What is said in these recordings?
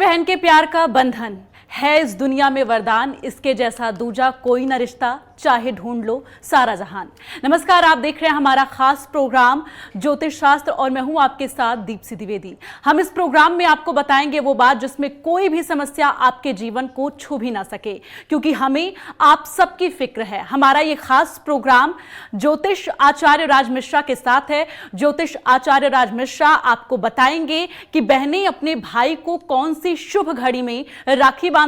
बहन के प्यार का बंधन है इस दुनिया में वरदान, इसके जैसा दूजा कोई न रिश्ता, चाहे ढूंढ लो सारा जहान। नमस्कार, आप देख रहे हैं हमारा खास प्रोग्राम ज्योतिष शास्त्र और मैं हूं आपके साथ दीप्ति द्विवेदी। हम इस प्रोग्राम में आपको बताएंगे वो बात जिसमें कोई भी समस्या आपके जीवन को छू भी ना सके, क्योंकि हमें आप सबकी फिक्र है। हमारा ये खास प्रोग्राम ज्योतिष आचार्य राज मिश्रा के साथ है। ज्योतिष आचार्य राज मिश्रा आपको बताएंगे कि बहनें अपने भाई को कौन सी शुभ घड़ी में राखी बांधे,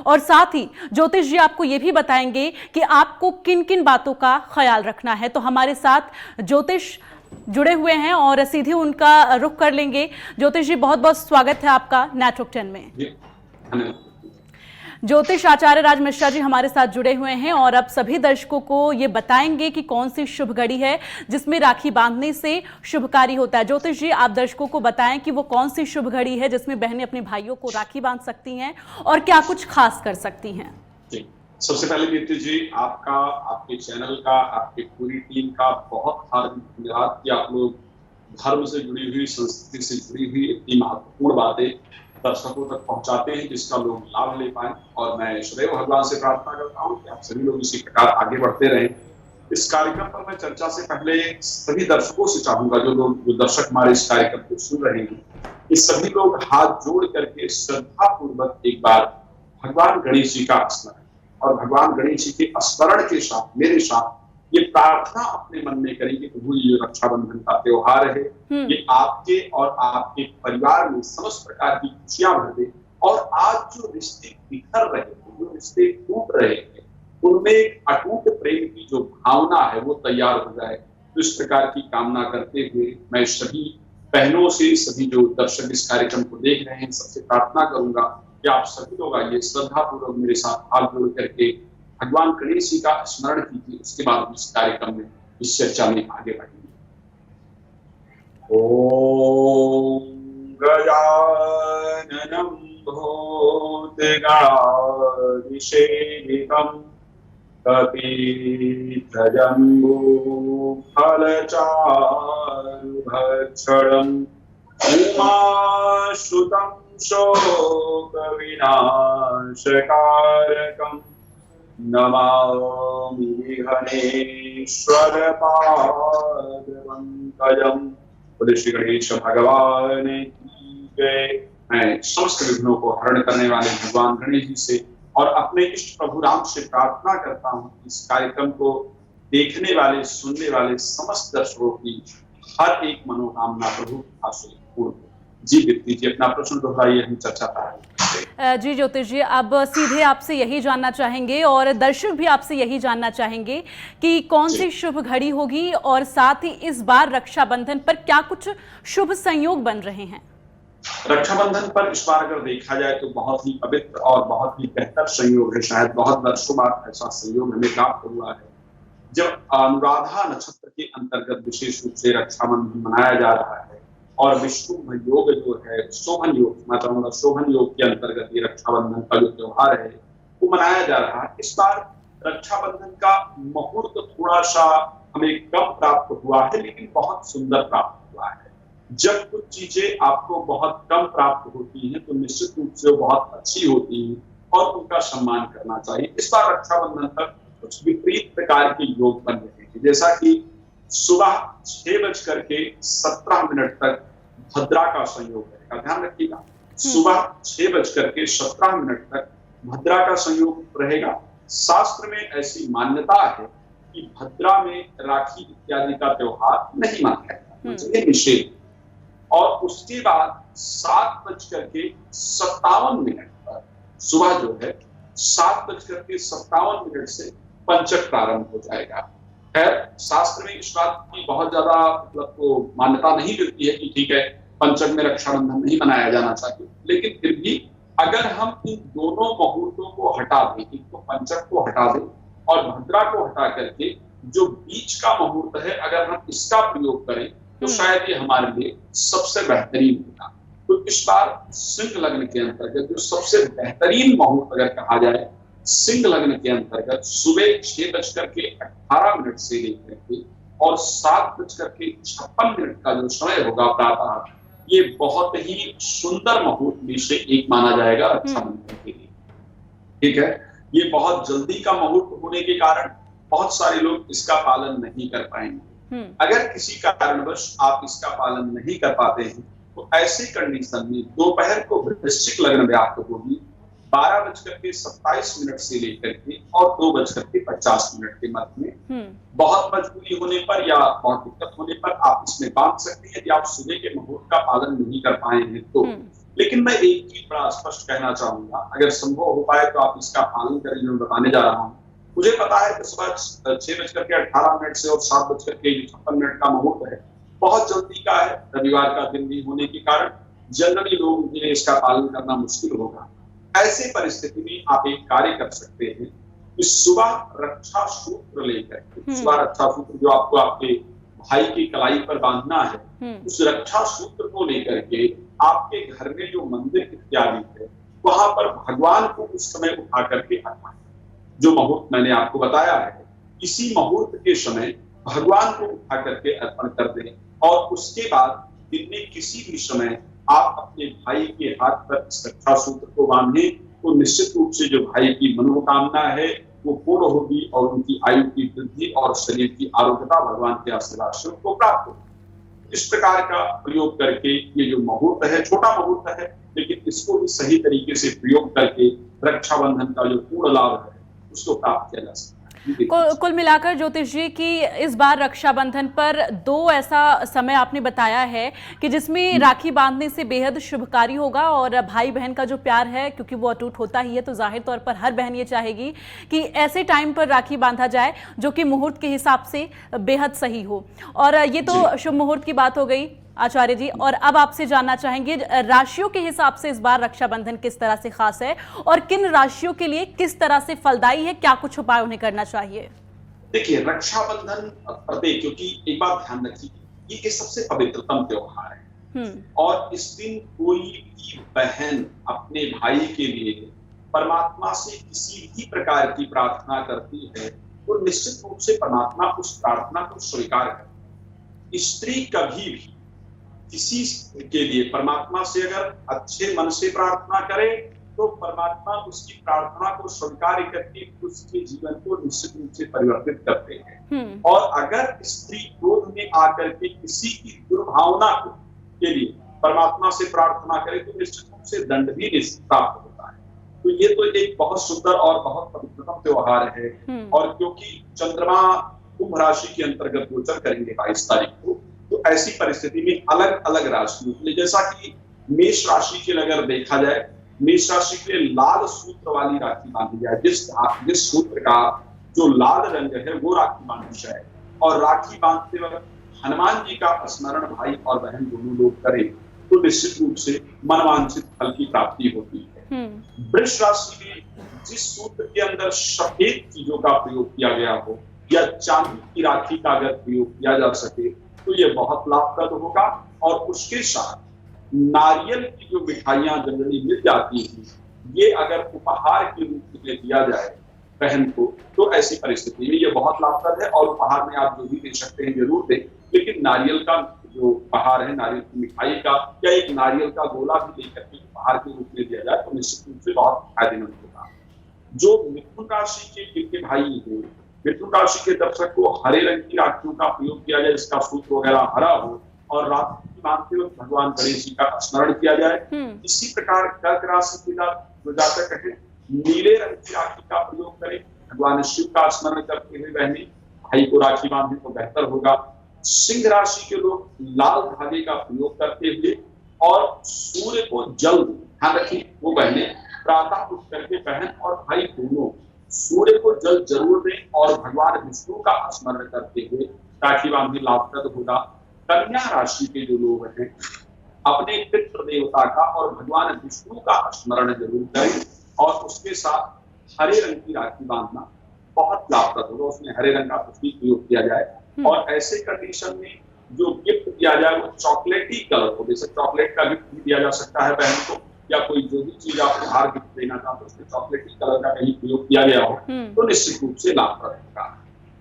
और साथ ही ज्योतिष जी आपको यह भी बताएंगे कि आपको किन किन बातों का ख्याल रखना है। तो हमारे साथ ज्योतिष जुड़े हुए हैं और सीधे उनका रुख कर लेंगे। ज्योतिष जी, बहुत बहुत स्वागत है आपका नेटवर्क 10 में। ज्योतिष आचार्य राज मिश्रा जी हमारे साथ जुड़े हुए हैं और अब सभी दर्शकों को ये बताएंगे कि कौन सी शुभ घड़ी है जिसमें राखी बांधने से शुभकारी होता है। ज्योतिष जी, आप दर्शकों को बताएं कि वो कौन सी शुभ घड़ी है जिसमें बहनें अपने भाइयों को राखी बांध सकती हैं और क्या कुछ खास कर सकती हैं। सबसे पहले दीप्ति जी, आपका, आपके चैनल का, आपकी पूरी टीम का बहुत हार्दिक धन्यवाद कि आप लोग धर्म से जुड़ी हुई, संस्कृति से जुड़ी हुई इतनी महत्वपूर्ण बातें दर्शकों तक पहुंचाते हैं जिसका लोग लाभ ले पाए। और मैं सदैव भगवान से प्रार्थना करता हूं कि आप सभी लोग इसी प्रकार आगे बढ़ते रहें। इस कार्यक्रम पर मैं चर्चा से पहले सभी दर्शकों से चाहूंगा, जो दर्शक हमारे इस कार्यक्रम को सुन रहे हैं, कि सभी लोग हाथ जोड़ करके श्रद्धा पूर्वक एक बार भगवान गणेश जी का स्मरण, और भगवान गणेश जी के स्मरण के साथ मेरे साथ ये प्रार्थना अपने मन में करें कि प्रभु, ये रक्षाबंधन का त्योहार है, ये आपके और आपके परिवार में समस्त प्रकार की खुशियां भर दे, और आज जो रिश्ते बिखर रहे हैं, जो रिश्ते टूट रहे हैं, उनमें एक अटूट प्रेम की जो भावना है वो तैयार हो जाए। तो इस प्रकार की कामना करते हुए मैं सभी बहनों से, सभी जो दर्शक इस कार्यक्रम को देख रहे हैं, सबसे प्रार्थना करूंगा कि आप सभी लोग आइए श्रद्धा पूर्वक मेरे साथ हाथ जोड़ करके भगवान गणेश जी का स्मरण कीजिए। उसके बाद इस कार्यक्रम में, इस चर्चा में आगे बढ़ेंगे। ओम गजाननं भूतगणाधिसेवितं कपिध्वजम्बूफलचारुभक्षणं उमाश्रुतं शोकविनाशकारकम् नमामि विघ्नेश्वर पादपङ्कजं। बोले श्री गणेश भगवान की जय। मैं समस्त विघ्नों को हरण करने वाले भगवान गणेश जी से और अपने इष्ट प्रभु राम से प्रार्थना करता हूँ कि इस कार्यक्रम को देखने वाले, सुनने वाले समस्त दर्शकों की हर एक मनोकामना प्रभु कृपा से पूर्ण हो। जी दीप्ति जी, अपना प्रश्न दोहराइए, हम चर्चा करेंगे। जी ज्योतिष जी, अब सीधे आपसे यही जानना चाहेंगे और दर्शक भी आपसे यही जानना चाहेंगे कि कौन सी शुभ घड़ी होगी, और साथ ही इस बार रक्षाबंधन पर क्या कुछ शुभ संयोग बन रहे हैं। रक्षाबंधन पर इस बार अगर देखा जाए तो बहुत ही पवित्र और बहुत ही बेहतर संयोग है। शायद बहुत वर्षों बाद ऐसा संयोग हमें प्राप्त हुआ है जब अनुराधा नक्षत्र के अंतर्गत विशेष रूप से रक्षाबंधन मनाया जा रहा है, और विश्व योग जो है, शोभन योग, मैं कहूँगा शोभन योग के अंतर्गत ये रक्षाबंधन का जो त्योहार है वो मनाया जा रहा है। इस बार रक्षाबंधन का मुहूर्त थोड़ा सा हमें कम प्राप्त हुआ है, लेकिन बहुत सुंदर प्राप्त हुआ है। जब कुछ चीजें आपको बहुत कम प्राप्त होती हैं तो निश्चित रूप से वो बहुत अच्छी होती हैं और उनका सम्मान करना चाहिए। इस बार रक्षाबंधन पर कुछ विपरीत प्रकार के योग बन रहे हैं, जैसा कि सुबह 6:17 तक भद्रा का संयोग रहेगा। ध्यान रखिएगा, सुबह 6:17 तक भद्रा का संयोग रहेगा। शास्त्र में ऐसी मान्यता है कि भद्रा में राखी इत्यादि का त्योहार नहीं मनाया जाता, ये निषेध। और उसके बाद 7:57 पर सुबह जो है 7:57 से पंचक प्रारंभ हो जाएगा। खैर, शास्त्र में इस बात की बहुत ज्यादा मतलब तो मान्यता नहीं मिलती है कि ठीक है पंचक में रक्षाबंधन नहीं मनाया जाना चाहिए, लेकिन फिर भी अगर हम इन दोनों मुहूर्तों को हटा दें, एक तो पंचक को हटा दें और भद्रा को हटा करके जो बीच का मुहूर्त है, अगर हम इसका प्रयोग करें तो शायद ये हमारे लिए सबसे बेहतरीन होगा। तो इस बार सिंह लग्न के अंतर्गत जो सबसे बेहतरीन मुहूर्त अगर कहा जाए, सिंह लग्न के अंतर्गत सुबह 6:18 से लेकर के और 7:56 का जो समय होगा प्रातः, ये बहुत ही सुंदर मुहूर्त में से एक माना जाएगा रक्षाबंधन के लिए। ठीक है, ये बहुत जल्दी का मुहूर्त होने के कारण बहुत सारे लोग इसका पालन नहीं कर पाएंगे। अगर किसी कारणवश आप इसका पालन नहीं कर पाते हैं तो ऐसे कंडीशन में दोपहर को वृश्चिक लग्न व्याप्त होगी 12:27 से लेकर के और 2:50 के मध्य में। बहुत मजबूरी होने पर या बहुत दिक्कत होने पर आप इसमें बांध सकते हैं यदि आप सुबह के मुहूर्त का पालन नहीं कर पाए हैं तो। लेकिन मैं एक चीज बड़ा स्पष्ट कहना चाहूंगा, अगर संभव हो पाए तो आप इसका पालन करें जो मैं बताने जा रहा हूँ। मुझे पता है कि सुबह 6:18 से और 7:56 का मुहूर्त है, बहुत जल्दी का है, रविवार का दिन भी होने के कारण जनरली लोगों के लिए इसका पालन करना मुश्किल होगा। ऐसे परिस्थिति में आप एक कार्य कर सकते हैं कि सुबह रक्षा सूत्र लेकर, सुबह रक्षा सूत्र जो आपको आपके भाई की कलाई पर बांधना है, उस रक्षा सूत्र को लेकर के आपके घर में जो मंदिर इत्यादि है वहां पर भगवान को उस समय उठा करके अर्पण, जो मुहूर्त मैंने आपको बताया है इसी मुहूर्त के समय भगवान को उठा करके अर्पण कर दें। और उसके बाद दिन में किसी भी समय आप अपने भाई के हाथ पर इस रक्षा सूत्र को बांधें तो निश्चित रूप से जो भाई की मनोकामना है वो पूर्ण होगी और उनकी आयु की वृद्धि और शरीर की आरोग्यता भगवान के आशीर्वाद से उनको प्राप्त होगी। इस प्रकार का प्रयोग करके ये जो मुहूर्त है, छोटा मुहूर्त है, लेकिन इसको भी सही तरीके से प्रयोग करके रक्षाबंधन का जो पूर्ण लाभ है उसको प्राप्त किया जा सकता है। कुल मिलाकर ज्योतिष जी की इस बार रक्षाबंधन पर दो ऐसा समय आपने बताया है कि जिसमें राखी बांधने से बेहद शुभकारी होगा और भाई बहन का जो प्यार है क्योंकि वो अटूट होता ही है तो जाहिर तौर पर हर बहन ये चाहेगी कि ऐसे टाइम पर राखी बांधा जाए जो कि मुहूर्त के हिसाब से बेहद सही हो। और ये तो शुभ मुहूर्त की बात हो गई आचार्य जी, और अब आपसे जानना चाहेंगे राशियों के हिसाब से इस बार रक्षाबंधन किस तरह से खास है और किन राशियों के लिए किस तरह से फलदायी है, क्या कुछ उपाय उन्हें करना चाहिए? देखिए, रक्षाबंधन प्रत्येक, क्योंकि एक बात ध्यान रखिए ये सबसे पवित्रतम त्योहार है और इस दिन कोई भी बहन अपने भाई के लिए परमात्मा से किसी भी प्रकार की प्रार्थना करती है तो निश्चित रूप से परमात्मा उस प्रार्थना को स्वीकार करता है। स्त्री कभी भी किसी के लिए परमात्मा से अगर अच्छे मन से प्रार्थना करे तो परमात्मा उसकी प्रार्थना को स्वीकार करके उसके जीवन को निश्चित रूप से परिवर्तित करते हैं। और अगर स्त्री क्रोध में आकर के किसी की दुर्भावना के लिए परमात्मा से प्रार्थना करे तो निश्चित रूप से दंड भी प्राप्त होता है। तो ये तो एक बहुत सुंदर और बहुत पवित्रतम त्योहार है। और क्योंकि चंद्रमा कुंभ राशि के अंतर्गत गोचर करेंगे 22 तारीख को, तो ऐसी परिस्थिति में अलग अलग राशियों के लिए, जैसा कि मेष राशि के लिए अगर देखा जाए, मेष राशि के लिए लाल सूत्र वाली राखी बांधी जाए, जिस सूत्र का जो लाल रंग है वो राखी बांधी जाए और राखी बांधते वक्त हनुमान जी का स्मरण भाई और बहन दोनों लोग करें तो निश्चित रूप से मनवांछित फल की प्राप्ति होती है। वृष राशि में जिस सूत्र के अंदर सफेद चीजों का प्रयोग किया गया हो या चांदी की राखी का अगर प्रयोग किया जा सके तो ये बहुत लाभप्रद होगा। और उसके साथ नारियल की जो मिठाइयां जनरली मिल जाती हैं, ये अगर उपहार के रूप में दिया जाए बहन को तो ऐसी परिस्थिति में ये बहुत लाभप्रद है। और उपहार में आप जो भी दे सकते हैं जरूर दें, लेकिन नारियल का जो उपहार है, नारियल की मिठाई का या एक नारियल का गोला भी लेकर के उपहार के रूप में दिया जाए तो निश्चित रूप से बहुत फायदेमंद होगा। जो मिथुन राशि के जिनके भाई हैं, मिथुन राशि के दर्शक को हरे रंग की राखियों का प्रयोग किया जाए, इसका सूत्र वगैरह हरा हो और राखी बांधते वक्त भगवान गणेश जी का स्मरण किया जाए। इसी प्रकार कर्क राशि के जो जातक है नीले रंग की राखी का प्रयोग करें, भगवान शिव का स्मरण करते हुए बहने भाई को राखी बांधे तो बेहतर होगा। सिंह राशि के लोग लाल धागे का प्रयोग करते हुए और सूर्य को जल, ध्यान रखिए वो बहने प्रातः उठ करके बहन और भाई दोनों सूर्य को जल जरूर दें और भगवान विष्णु का स्मरण करते हुए राखी बांधने लाभप्रद होगा। कन्या राशि के जो लोग हैं अपने पितृ देवता का और भगवान विष्णु का स्मरण जरूर करें और उसके साथ हरे रंग की राखी बांधना बहुत लाभप्रद होगा। उसमें हरे रंग का प्रतीक प्रयोग किया जाए और ऐसे कंडीशन में जो गिफ्ट दिया जाए वो चॉकलेटी कलर हो, जैसे चॉकलेट का गिफ्ट भी दिया जा सकता है बहन को, या कोई जो भी चीज आप उपहार गिफ्ट देना चाहते हो उसमें चॉकलेटी कलर का कहीं प्रयोग किया गया हो तो निश्चित रूप से लाभप्रद होगा।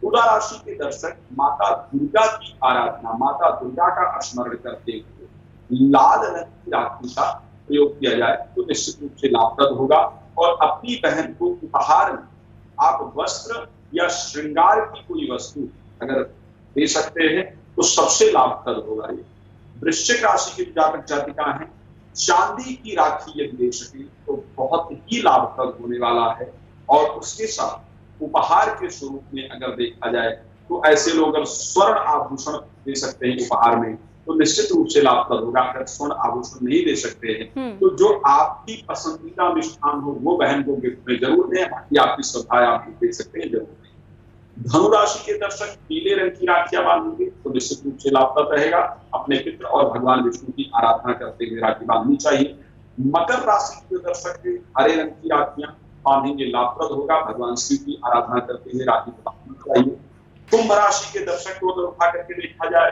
तुला राशि के दर्शक माता दुर्गा की आराधना, माता दुर्गा का स्मरण करते हुए लाल रंग की राखी का प्रयोग किया जाए तो निश्चित रूप से लाभप्रद होगा। और अपनी बहन को उपहार में आप वस्त्र या श्रृंगार की कोई वस्तु अगर दे सकते हैं तो सबसे लाभप्रद होगा। ये वृश्चिक राशि के जातक जातिका हैं, चांदी की राखी यदि दे सके तो बहुत ही लाभप्रद होने वाला है। और उसके साथ उपहार के स्वरूप में अगर देखा जाए तो ऐसे लोग अगर स्वर्ण आभूषण दे सकते हैं उपहार में तो निश्चित रूप से लाभप्रद होगा। अगर स्वर्ण आभूषण नहीं दे सकते हैं तो जो आपकी पसंदीदा मिष्ठान हो वो बहन को गिफ्ट में जरूर दें, बाकी आपकी श्रद्धा आप दे सकते हैं जरूर दें। धनु राशि के दर्शक पीले रंग की राखियां बांधेंगे तो निश्चित रूप से लाभप्रद रहेगा। अपने पितृ और भगवान विष्णु की आराधना करते हुए राखी बांधनी चाहिए। मकर राशि के दर्शक हरे रंग की राखियां बांधेंगे, लाभप्रद होगा। भगवान शिव की आराधना करते हुए राखी बांधनी चाहिए। कुंभ राशि के दर्शक को अगर उठा करके देखा जाए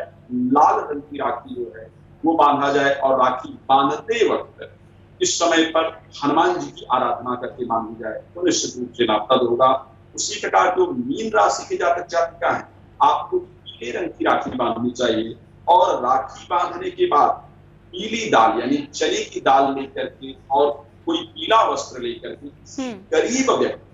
लाल रंग की राखी जो है वो बांधा जाए और राखी बांधते वक्त इस समय पर हनुमान जी की आराधना करके बांधी जाए तो निश्चित रूप से लाभप्रद होगा। उसी प्रकार जो मीन राशि के जातक जातिका है आपको पीले रंग की राखी बांधनी चाहिए और राखी बांधने के बाद पीली दाल यानी चने की दाल लेकर के और कोई पीला वस्त्र लेकर के गरीब व्यक्ति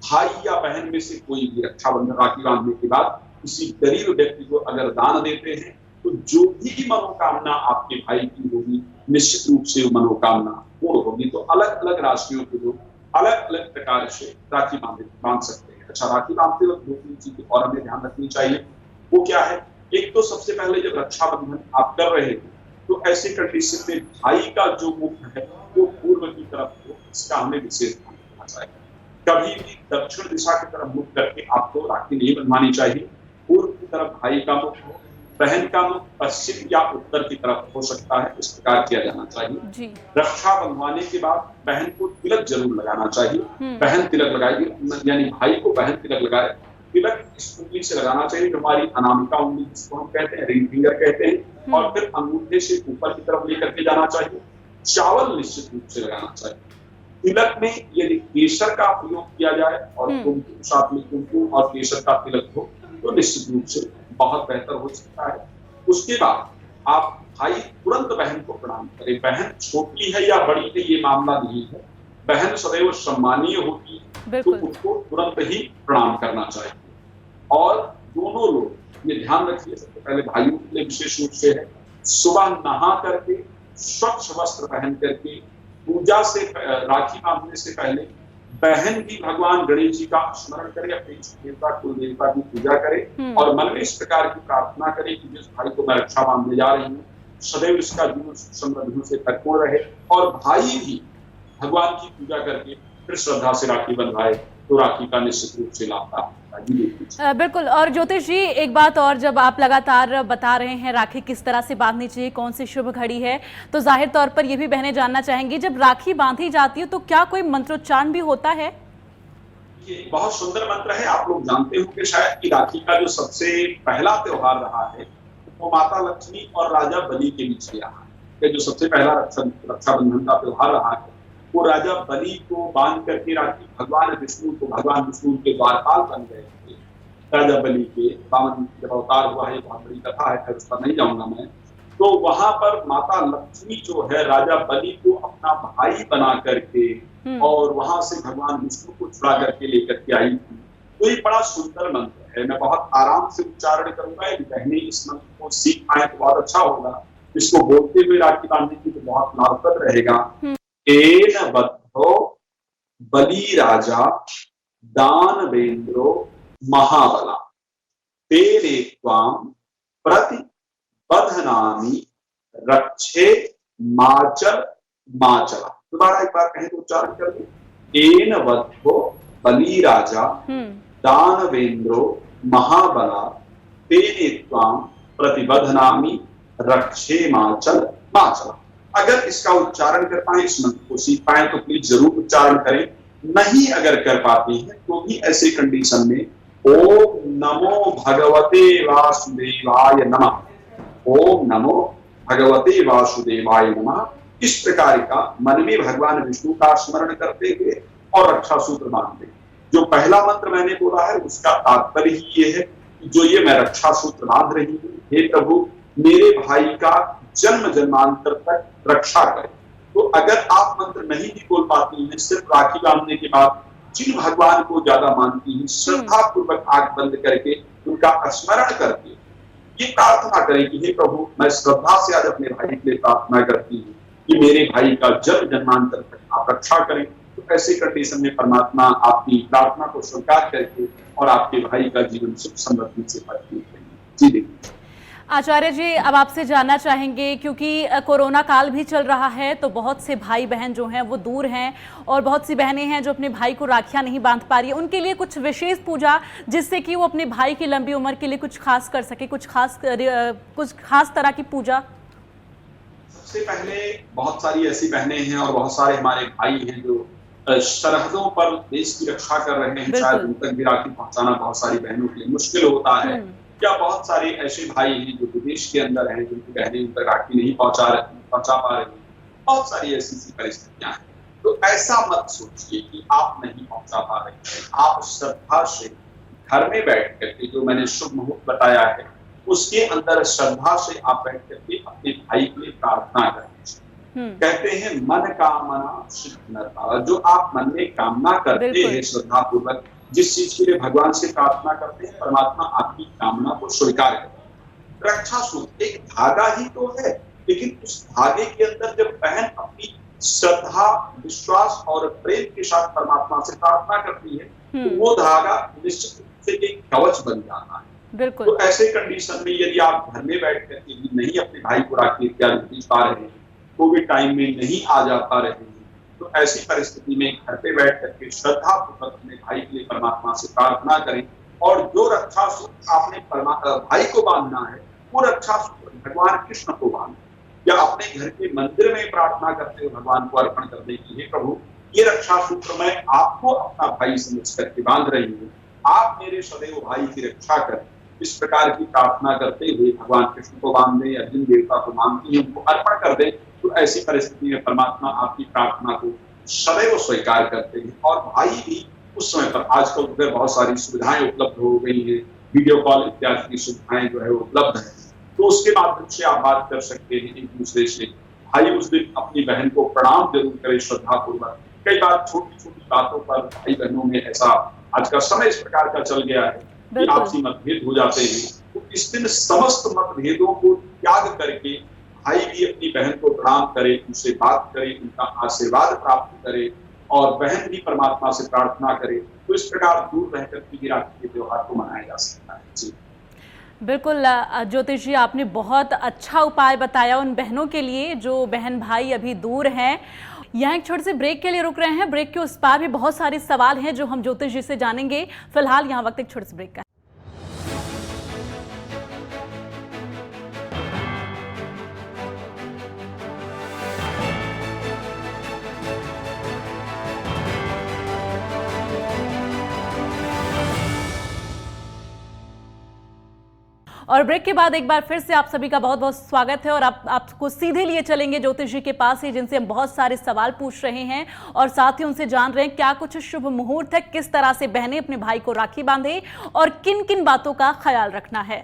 भाई या बहन में से कोई भी रक्षाबंधन राखी बांधने के बाद किसी गरीब व्यक्ति को अगर दान देते हैं तो जो भी मनोकामना आपके भाई की होगी निश्चित रूप से वो मनोकामना पूर्ण होगी। तो अलग अलग राशियों के लोग अलग अलग प्रकार से राखी बांध सकते हैं। अच्छा, राखी बांधते वक्त दो तीन चीजें और हमें ध्यान रखनी चाहिए। वो क्या है? एक तो सबसे पहले जब रक्षाबंधन आप कर रहे हो तो ऐसे कंडीशन में भाई का जो मुख है वो पूर्व की तरफ हो, इसका हमें विशेष ध्यान रखना चाहिए। कभी भी दक्षिण दिशा की तरफ मुख करके आपको राखी नहीं बंधवानी चाहिए। पूर्व की तरफ भाई का मुख हो, बहन का मुख पश्चिम या उत्तर की तरफ हो सकता है, इस प्रकार किया जाना चाहिए। रक्षा बंधवाने के बाद बहन को तिलक जरूर लगाना चाहिए। बहन तिलक लगाएगी यानी भाई को बहन तिलक लगाए। तिलक इस उंगली से लगाना चाहिए जो हमारी अनामिका उंगली जिसको हम कहते हैं रिंग फिंगर कहते हैं, और फिर अंगूठे से ऊपर की तरफ लेकर के जाना चाहिए। चावल निश्चित रूप से लगाना चाहिए। तिलक में यदि केसर का प्रयोग किया जाए और कुमकुम साथ में कुमकुम और केसर का तिलक हो तो निश्चित रूप से बहुत बेहतर हो सकता है। उसके बाद आप भाई तुरंत बहन को प्रणाम करें। बहन छोटी है या बड़ी है ये मामला नहीं है, बहन सदैव सम्मानीय होती है तो उसको तुरंत ही प्रणाम करना चाहिए। और दोनों लोग ये ध्यान रखिए, सबसे पहले भाइयों के लिए विशेष रूप से है सुबह नहा करके स्वच्छ वस्त्र पहन करके पूजा से राखी बांधने से पहले बहन भी भगवान गणेश जी का स्मरण करे, अपने देवता कुल देवता की पूजा करे और मन में इस प्रकार की प्रार्थना करे कि जिस भाई को मैं रक्षा बांधने जा रही हूँ सदैव इसका जीवन समृद्धि से परिपूर्ण रहे। और भाई भी भगवान की पूजा करके फिर श्रद्धा से राखी बंधवाए तो राखी का निश्चित रूप से लाभ प्राप्त। बिल्कुल। और ज्योतिष जी एक बात और, जब आप लगातार बता रहे हैं राखी किस तरह से बांधनी चाहिए, कौन सी शुभ घड़ी है, तो जाहिर तौर पर ये भी बहनें जानना चाहेंगी जब राखी बांधी जाती है तो क्या कोई मंत्रोच्चारण भी होता है? ये बहुत सुंदर मंत्र है। आप लोग जानते होंगे शायद कि राखी का जो सबसे पहला त्योहार रहा है वो माता लक्ष्मी और राजा बलि के बीच रहा है। जो सबसे पहला रक्षाबंधन का त्योहार रहा है वो राजा बलि को बांध करके राखी भगवान विष्णु के द्वारपाल बन गए थे। राजा बलि के वामन जब अवतार हुआ है, बहुत बड़ी कथा है, फिर उस पर नहीं जाऊंगा मैं। तो वहां पर माता लक्ष्मी जो है राजा बलि को अपना भाई बना करके और वहां से भगवान विष्णु को छुड़ा करके लेकर के आई थी। तो ये बड़ा सुंदर मंत्र है। मैं बहुत आराम से उच्चारण करूंगा, यदि बहनें इस मंत्र को सीख पाए तो बहुत अच्छा होगा। इसको बोलते हुए राखी बांधने की तो बहुत लाभप्रद रहेगा। एन बद्धो बलि राजा दानवेंद्रो महाबला तेरे त्वाम प्रति बधनामी रक्षे माचल माचला। दोबारा एक बार कहें तो उच्चारण कर दो। एन बद्धो बलि राजा दानवेंद्रो महाबला तेरे त्वाम प्रति बधनामी रक्षे माचल माचला। अगर इसका उच्चारण कर पाए, इस मंत्र को सीख पाए तो प्लीज जरूर उच्चारण करें। नहीं अगर कर पाती हैं तो भी ऐसे कंडीशन में ओम नमो भगवते वासुदेवाय नमः, ओम नमो भगवते वासुदेवाय नमः, इस प्रकार का मन में भगवान विष्णु का स्मरण करते हुए और रक्षा सूत्र बांधते। जो पहला मंत्र मैंने बोला है उसका तात्पर्य ही ये है कि जो ये मैं रक्षा सूत्र बांध रही हूँ, हे प्रभु मेरे भाई का जन्म जन्मांतर तक रक्षा करे। तो अगर आप मंत्र नहीं भी बोल पाती हैं, सिर्फ राखी बांधने के बाद जिन भगवान को ज्यादा मानती हैं, श्रद्धा पूर्वक आंख बंद करके उनका स्मरण करके ये प्रार्थना करें कि हे प्रभु, मैं श्रद्धा से आज अपने भाई के लिए प्रार्थना करती हूँ कि मेरे भाई का जन्म जन्मांतर तक आप रक्षा करें। तो ऐसे कंडीशन में परमात्मा आपकी प्रार्थना को स्वीकार करके और आपके भाई का जीवन सुख समृद्धि से भरपूर करेंगे। जी देखिए आचार्य जी, अब आपसे जानना चाहेंगे, क्योंकि कोरोना काल भी चल रहा है तो बहुत से भाई बहन जो हैं वो दूर हैं और बहुत सी बहनें हैं जो अपने भाई को राखियां नहीं बांध पा रही है, उनके लिए कुछ विशेष पूजा जिससे कि वो अपने भाई की लंबी उम्र के लिए कुछ खास कर सके, कुछ खास तरह की पूजा। सबसे पहले बहुत सारी ऐसी बहनें हैं और बहुत सारे हमारे भाई हैं जो सरहदों पर देश की रक्षा कर रहे हैं, शायद उन तक भी राखी पहुंचाना बहुत सारी बहनों के लिए मुश्किल होता है, या बहुत सारे ऐसे भाई हैं जो विदेश के अंदर हैं जिनकी बहनें उन तक राखी नहीं पहुंचा पा रही, बहुत सारी ऐसी परिस्थितियां हैं। तो ऐसा मत सोचिए कि आप नहीं पहुंचा पा रहे हैं। आप श्रद्धा से घर में बैठ करके, जो मैंने शुभ मुहूर्त बताया है उसके अंदर श्रद्धा से आप बैठ करके अपने भाई के लिए प्रार्थना करें। कहते हैं मन कामना सिद्ध नरता, जो आप मन में कामना करते हैं श्रद्धा पूर्वक, जिस चीज के लिए भगवान से प्रार्थना करते हैं, परमात्मा आपकी कामना को स्वीकार करते हैं। रक्षा सूत्र एक धागा ही तो है, लेकिन उस धागे के अंदर जब बहन अपनी श्रद्धा, विश्वास और प्रेम के साथ परमात्मा से प्रार्थना करती है तो वो धागा निश्चित रूप से एक कवच बन जाता है। तो ऐसे कंडीशन में यदि आप घर में बैठ करके नहीं अपने भाई को राखी इत्यादि भेज पा रहे हैं, कोविड टाइम में नहीं आ जा पा रहे हैं, तो ऐसी परिस्थिति में घर पे बैठ करके श्रद्धा पूर्वक अपने भाई के लिए परमात्मा से प्रार्थना करें। और जो रक्षा सूत्र आपने भाई को बांधना है वो रक्षा सूत्र भगवान कृष्ण को बांधे, या अपने घर के मंदिर में प्रार्थना करते हुए भगवान को अर्पण करने की, हे प्रभु ये रक्षा सूत्र मैं आपको अपना भाई समझ करके बांध रही हूँ, आप मेरे सदैव भाई की रक्षा करें। इस प्रकार की प्रार्थना करते हुए भगवान कृष्ण को बांध दें या जिन देवता को मानती है उनको अर्पण कर दें। तो ऐसी परिस्थिति में परमात्मा आपकी प्रार्थना को सदैव स्वीकार करते हैं। और भाई भी उस समय पर, आजकल जो है बहुत सारी सुविधाएं उपलब्ध हो गई हैं, वीडियो कॉल इत्यादि की सुविधाएं जो है उपलब्ध है, तो उसके माध्यम से आप बात कर सकते हैं एक दूसरे से। भाई उस दिन अपनी बहन को प्रणाम जरूर करे श्रद्धा पूर्वक। कई बार छोटी छोटी बातों पर भाई बहनों में ऐसा आज का समय इस प्रकार का चल गया है कि आपसी मतभेद हो जाते हैं। तो इस दिन समस्त मतभेदों को त्याग करके भाई भी अपनी बहन को प्रणाम करे, उनसे बात करे, उनका आशीर्वाद प्राप्त करे और बहन भी परमात्मा से प्रार्थना करे। तो इस प्रकार दूर रहकर के राखी के त्योहार को मनाया जा सकता है। जी बिल्कुल ज्योतिष जी, आपने बहुत अच्छा उपाय बताया उन बहनों के लिए जो बहन भाई अभी दूर हैं। यहाँ एक छोटे से ब्रेक के लिए रुक रहे हैं। ब्रेक के उस पार भी बहुत सारे सवाल हैं जो हम ज्योतिष जी से जानेंगे। फिलहाल यहाँ वक्त एक छोटे से ब्रेक का। और ब्रेक के बाद एक बार फिर से आप सभी का बहुत बहुत स्वागत है। और आपको सीधे लिए चलेंगे ज्योतिष जी के पास ही, जिनसे हम बहुत सारे सवाल पूछ रहे हैं और साथ ही उनसे जान रहे हैं क्या कुछ शुभ मुहूर्त है, किस तरह से बहनें अपने भाई को राखी बांधे और किन किन बातों का ख्याल रखना है।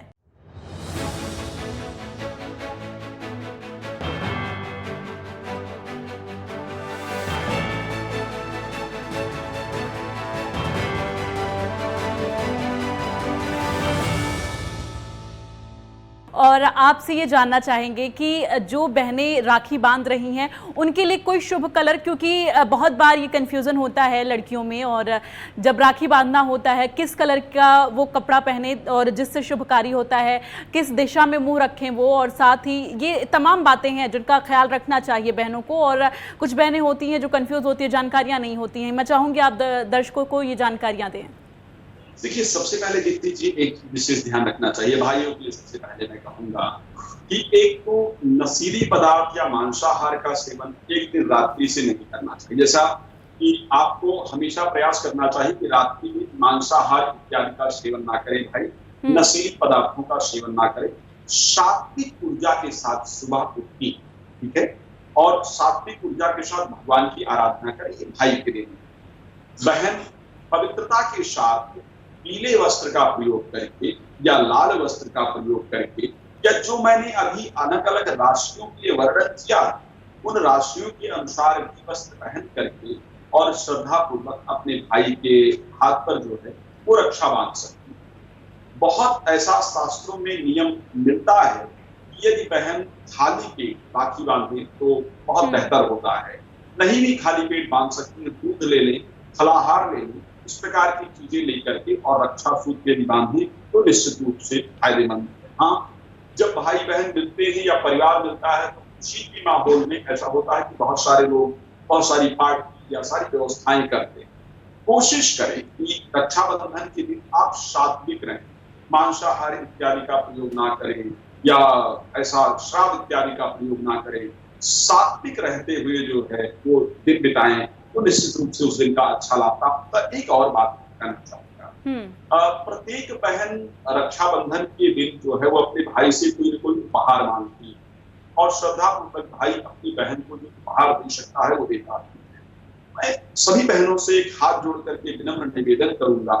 और आपसे ये जानना चाहेंगे कि जो बहनें राखी बांध रही हैं उनके लिए कोई शुभ कलर, क्योंकि बहुत बार ये कन्फ्यूज़न होता है लड़कियों में, और जब राखी बांधना होता है किस कलर का वो कपड़ा पहने और जिससे शुभकारी होता है, किस दिशा में मुंह रखें वो, और साथ ही ये तमाम बातें हैं जिनका ख्याल रखना चाहिए बहनों को। और कुछ बहनें होती हैं जो कन्फ्यूज़ होती है, जानकारियाँ नहीं होती हैं। मैं चाहूँगी आप दर्शकों को ये जानकारियाँ दें। देखिए, सबसे पहले दीप्ति जी एक विशेष ध्यान रखना चाहिए भाइयों के लिए। सबसे पहले मैं कहूंगा कि एक तो नशीली पदार्थ या मांसाहार का सेवन एक दिन रात्रि से नहीं करना चाहिए। जैसा कि आपको हमेशा प्रयास करना चाहिए कि रात्रि में मांसाहार इत्यादि का सेवन ना करें भाई, नशीली पदार्थों का सेवन ना करें। सात्विक ऊर्जा के साथ सुबह उठें, ठीक है, और सात्विक ऊर्जा के साथ भगवान की आराधना करें। भाई के लिए बहन पवित्रता के साथ पीले वस्त्र का प्रयोग करके या लाल वस्त्र का प्रयोग करके क्या जो मैंने अभी अलग अलग राशियों के लिए वर्णन किया, उन राशियों के अनुसार भी वस्त्र पहन करके और श्रद्धा पूर्वक अपने भाई के हाथ पर जो है वो रक्षा बांध सकती है। बहुत ऐसा शास्त्रों में नियम मिलता है कि यदि बहन खाली पेट राखी बांधे तो बहुत बेहतर होता है। नहीं भी खाली पेट बांध सकती है, दूध ले लें, फलाहार ले लें, इस प्रकार की चीजें लेकर के और रक्षा सूत्र यदि बांधे तो निश्चित रूप से फायदेमंद है। हाँ, जब भाई बहन मिलते हैं या परिवार मिलता है तो खुशी के माहौल में ऐसा होता है कि बहुत सारे लोग बहुत सारी पार्टी या सारी व्यवस्थाएं करते हैं। कोशिश करें कि रक्षाबंधन के दिन आप सात्विक रहें, मांसाहार इत्यादि का प्रयोग ना करें या ऐसा श्राद्ध इत्यादि का प्रयोग ना करें। सात्विक रहते हुए जो है वो दिन बिताएं तो निश्चित रूप से उस दिन का अच्छा लाभ प्राप्त होता है। एक और बात कहना चाहूंगा, प्रत्येक बहन रक्षाबंधन के दिन जो है वो अपने भाई से कोई न कोई उपहार मांगती है और श्रद्धा पूर्वक भाई अपनी बहन को जो उपहार दे सकता है वो देता है। मैं सभी बहनों से एक हाथ जोड़ करके विनम्र निवेदन करूंगा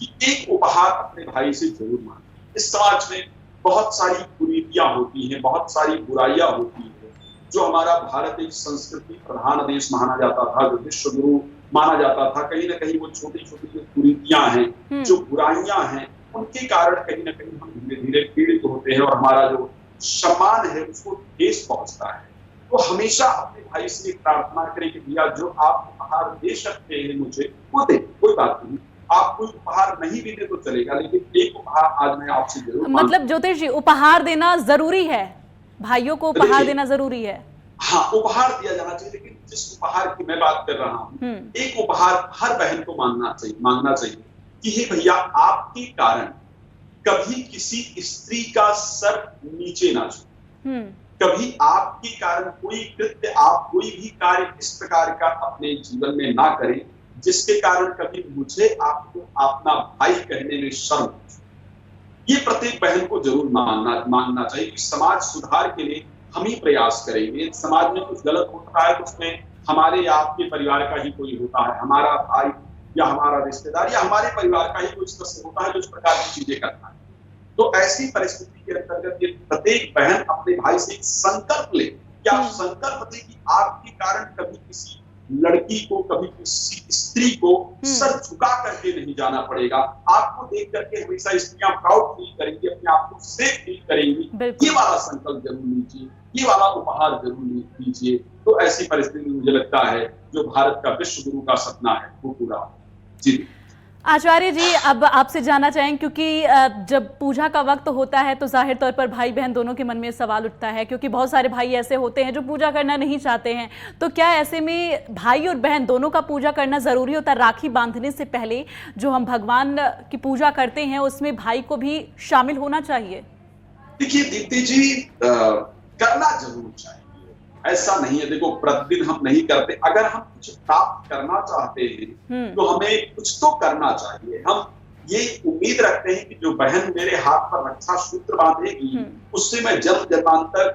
कि एक उपहार अपने भाई से जरूर मांगे। इस समाज में बहुत सारी कुरीतियां होती हैं, बहुत सारी बुराइयां होती हैं। जो हमारा भारत एक संस्कृति प्रधान देश माना जाता था, जो विश्व गुरु माना जाता था, कहीं ना कहीं वो छोटी छोटी जो कुरीतियां हैं, जो बुराइयां हैं, उनके कारण कहीं ना कहीं हम धीरे धीरे पीड़ित होते हैं और हमारा जो सम्मान है उसको ठेस पहुंचता है। तो हमेशा अपने भाई से एक प्रार्थना करें कि भैया जो आप उपहार दे सकते हैं मुझे वो दे, कोई बात नहीं। आप कोई उपहार नहीं भी दे तो चलेगा, लेकिन एक उपहार आज मैं आपसे जरूर मतलब ज्योतिष जी, उपहार देना जरूरी है, भाइयों को उपहार देना जरूरी है। हाँ, उपहार दिया जाना चाहिए, लेकिन जिस उपहार की मैं बात कर रहा हूँ, एक उपहार हर बहन को मांगना चाहिए कि हे भैया आपके कारण कभी किसी स्त्री का सर नीचे ना छूटे, कभी आपके कारण कोई कृत्य, आप कोई भी कार्य इस प्रकार का अपने जीवन में ना करें जिसके कारण कभी मुझे आपको अपना भाई कहने में शर्म हो। ये प्रत्येक बहन को जरूर मांगना चाहिए कि समाज सुधार के लिए हम ही प्रयास करेंगे। समाज में कुछ गलत होता है तो उसमें हमारे या आपके परिवार का ही कोई होता है, हमारा भाई या हमारा रिश्तेदार या हमारे परिवार का ही कोई सदस्य होता है जो इस प्रकार की चीजें करता है। तो ऐसी परिस्थिति के अंतर्गत ये प्रत्येक बहन अपने भाई से एक संकल्प ले, क्या संकल्प ले कि आपके कारण कभी किसी लड़की को, कभी किसी स्त्री को सर झुका करके नहीं जाना पड़ेगा। आपको देख करके हमेशा स्त्रियां प्राउड फील करेंगी, अपने आप को सेफ फील करेंगी। ये वाला संकल्प जरूर लीजिए, ये वाला उपहार जरूर लीजिए। तो ऐसी परिस्थिति में मुझे लगता है जो भारत का विश्व गुरु का सपना है वो पूरा हो। जी आचार्य जी, अब आपसे जानना चाहेंगे, क्योंकि जब पूजा का वक्त होता है तो जाहिर तौर पर भाई बहन दोनों के मन में सवाल उठता है, क्योंकि बहुत सारे भाई ऐसे होते हैं जो पूजा करना नहीं चाहते हैं। तो क्या ऐसे में भाई और बहन दोनों का पूजा करना ज़रूरी होता है? राखी बांधने से पहले जो हम भगवान की पूजा करते हैं उसमें भाई को भी शामिल होना चाहिए? देखिए दीप्ति जी, करना जरूर चाहिए, ऐसा नहीं है। देखो, प्रतिदिन हम नहीं करते। अगर हम कुछ प्राप्त करना चाहते हैं तो हमें कुछ तो करना चाहिए। हम ये उम्मीद रखते हैं कि जो बहन मेरे हाथ पर रक्षा सूत्र बांधेगी उससे मैं जन्म जन्मांतर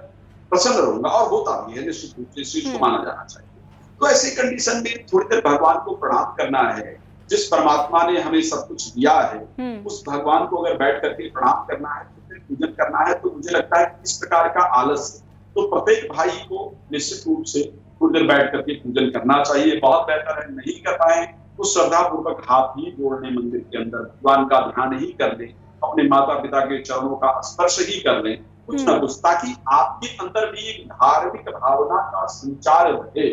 प्रसन्न रहूंगा, और होता भी है निश्चित रूप से, इस चीज को माना जाना चाहिए। तो ऐसी कंडीशन में थोड़ी देर भगवान को प्रणाम करना है। जिस परमात्मा ने हमें सब कुछ दिया है उस भगवान को अगर बैठ करके प्रणाम करना है, फिर पूजन करना है, तो मुझे लगता है इस प्रकार का आलस्य तो प्रत्येक भाई को निश्चित रूप से थोड़ी देर बैठ करके पूजन करना चाहिए। बहुत बेहतर है नहीं कर पाए तो श्रद्धा पूर्वक हाथ ही जोड़ने, मंदिर के अंदर भगवान का ध्यान ही कर लें, अपने माता पिता के चरणों का स्पर्श ही कर लें, कुछ ना कुछ, ताकि आपके अंदर भी एक धार्मिक भावना का संचार रहे।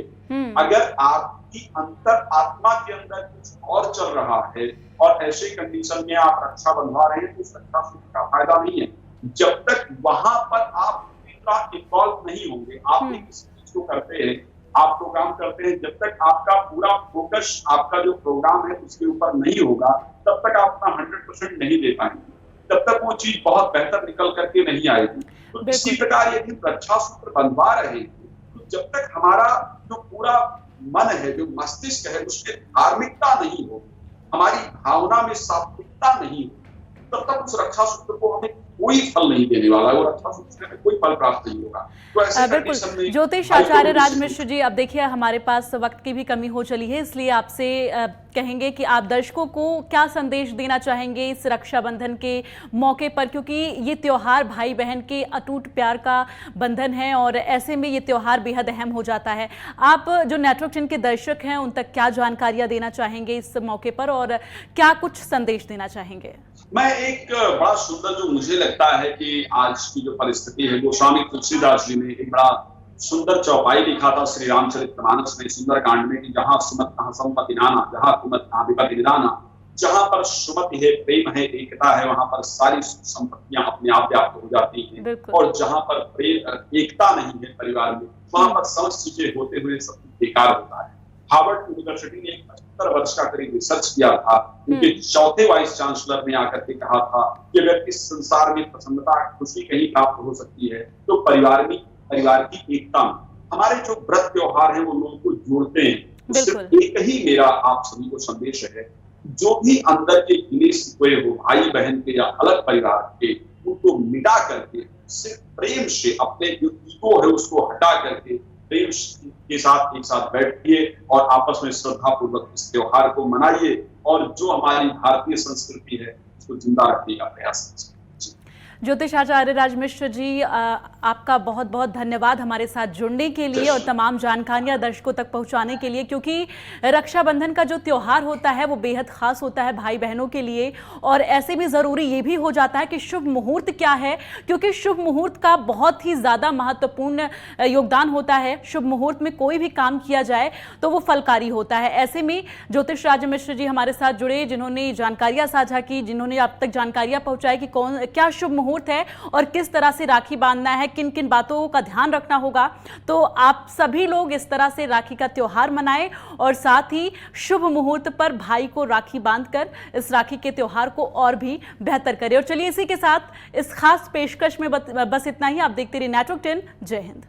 अगर आपकी अंतर आत्मा के अंदर कुछ और चल रहा है और ऐसे कंडीशन में आप रक्षा बंधवा रहे हैं तो उस रक्षा सूत्र का फायदा नहीं है। जब तक वहां पर आप इन्वॉल्व नहीं होंगे, आप किसी चीज को करते हैं, आप प्रोग्राम करते हैं, जब तक आपका पूरा फोकस आपका जो प्रोग्राम है उसके ऊपर नहीं होगा तब तक आप अपना 100% नहीं दे पाएंगे, तब तक वो चीज बहुत बेहतर निकल करके नहीं आएगी। तो इसी प्रकार यदि रक्षा सूत्र बंधवा रहे हैं तो जब तक हमारा जो पूरा मन है, जो मस्तिष्क है, उसमें धार्मिकता नहीं हो, हमारी भावना में सात्विकता नहीं हो, तब तक उस रक्षा सूत्र को हमें कोई फल नहीं देने वाला है और रक्षा सूचना में कोई फल प्राप्त नहीं होगा। तो ऐसे कंडीशन में बिल्कुल ज्योतिष आचार्य राज मिश्र जी, अब देखिए हमारे पास वक्त की भी कमी हो चली है, इसलिए आपसे कहेंगे कि आप दर्शकों को क्या संदेश देना चाहेंगे इस रक्षाबंधन के मौके पर, क्योंकि ये त्योहार भाई बहन के अटूट प्यार का बंधन है और ऐसे में ये त्योहार बेहद अहम हो जाता है। आप जो नेटवर्क टेन के दर्शक हैं उन तक क्या जानकारियां देना चाहेंगे इस मौके पर और क्या कुछ संदेश देना चाहेंगे? मैं एक बड़ा सुंदर, जो मुझे लगता है कि आज की जो परिस्थिति है, गोस्वामी तुलसीदास जी ने एक बड़ा सुंदर चौपाई लिखा था श्री रामचरितमानस में, सुंदर कांड में, कि जहां सुमत तहां संपत्ति नाना, जहां कुमत तहां विपत्ति निदाना। जहां पर सुमति है, प्रेम है, एकता है, वहां पर सारी संपत्तियां अपने आप व्याप्त हो जाती हैं। और जहां पर प्रेम एकता नहीं है परिवार में, वहां पर समस्त चीजें होते हुए सब कुछ बेकार होता है। हार्वर्ड यूनिवर्सिटी ने 75 वर्ष का करीब रिसर्च किया था। उनके चौथे वाइस चांसलर ने आकर के कहा था कि अगर इस संसार में प्रसन्नता, खुशी कहीं प्राप्त हो सकती है तो परिवार की एकता में। हमारे जो व्रत त्योहार हैं वो लोगों को जोड़ते हैं। सिर्फ एक ही मेरा आप सभी को संदेश है, जो भी अंदर के गिले शिकवे हो भाई बहन के या अलग परिवार के, उनको मिटा करके सिर्फ प्रेम से, अपने जो ईगो है उसको हटा करके प्रेम के साथ एक साथ बैठिए और आपस में श्रद्धा पूर्वक इस त्योहार को मनाइए और जो हमारी भारतीय संस्कृति है उसको जिंदा रखने का प्रयास कीजिए। ज्योतिष आचार्य राज मिश्र जी, आपका बहुत बहुत धन्यवाद हमारे साथ जुड़ने के लिए और तमाम जानकारियां दर्शकों तक पहुंचाने के लिए, क्योंकि रक्षाबंधन का जो त्योहार होता है वो बेहद खास होता है भाई बहनों के लिए। और ऐसे में ज़रूरी ये भी हो जाता है कि शुभ मुहूर्त क्या है, क्योंकि शुभ मुहूर्त का बहुत ही ज़्यादा महत्वपूर्ण योगदान होता है। शुभ मुहूर्त में कोई भी काम किया जाए तो वो फलकारी होता है। ऐसे में ज्योतिष राज मिश्र जी हमारे साथ जुड़े, जिन्होंने जानकारियाँ साझा की, जिन्होंने आप तक जानकारियाँ पहुँचाई कि क्या शुभ मुहूर्त है और किस तरह से राखी बांधना है, किन किन बातों का ध्यान रखना होगा। तो आप सभी लोग इस तरह से राखी का त्योहार मनाएं और साथ ही शुभ मुहूर्त पर भाई को राखी बांधकर इस राखी के त्योहार को और भी बेहतर करें। और चलिए इसी के साथ इस खास पेशकश में बस इतना ही। आप देखते रहिए नेटवर्क 10। जय हिंद।